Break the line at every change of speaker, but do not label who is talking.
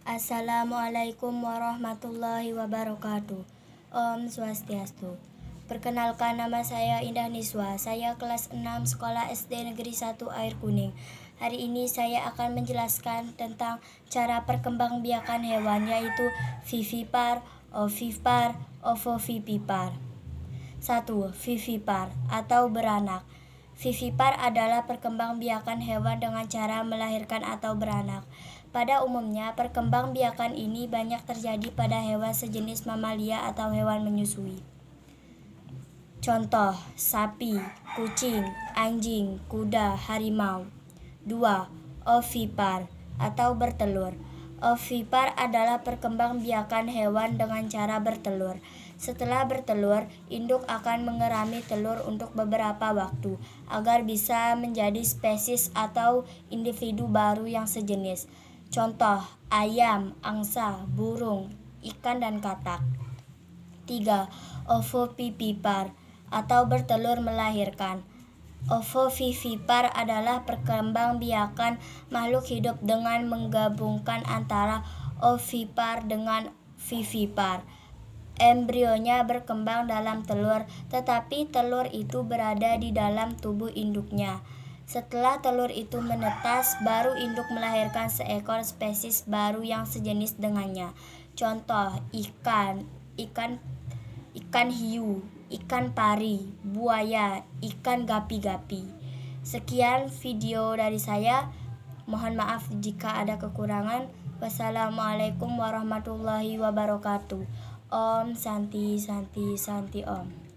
Assalamualaikum warahmatullahi wabarakatuh. Om Swastiastu. Perkenalkan, nama saya Indah Niswa. Saya kelas 6 Sekolah SD Negeri 1 Air Kuning. Hari ini saya akan menjelaskan tentang cara perkembangbiakan hewan, yaitu vivipar, ovipar, ovovivipar. 1. Vivipar atau beranak. Vivipar adalah perkembangbiakan hewan dengan cara melahirkan atau beranak. Pada umumnya, perkembangbiakan ini banyak terjadi pada hewan sejenis mamalia atau hewan menyusui. Contoh, sapi, kucing, anjing, kuda, harimau. 2. Ovipar atau bertelur. Ovipar adalah perkembangbiakan hewan dengan cara bertelur. Setelah bertelur, induk akan mengerami telur untuk beberapa waktu agar bisa menjadi spesies atau individu baru yang sejenis. Contoh, ayam, angsa, burung, ikan, dan katak. 3. Ovovivipar atau bertelur melahirkan. Ovovivipar adalah perkembangbiakan makhluk hidup dengan menggabungkan antara ovipar dengan vivipar. Embrionya berkembang dalam telur, tetapi telur itu berada di dalam tubuh induknya. Setelah telur itu menetas, baru induk melahirkan seekor spesies baru yang sejenis dengannya. Contoh, ikan hiu, ikan pari, buaya, ikan gapi-gapi. Sekian video dari saya. Mohon maaf jika ada kekurangan. Wassalamualaikum warahmatullahi wabarakatuh. Om Santi Santi Santi Om.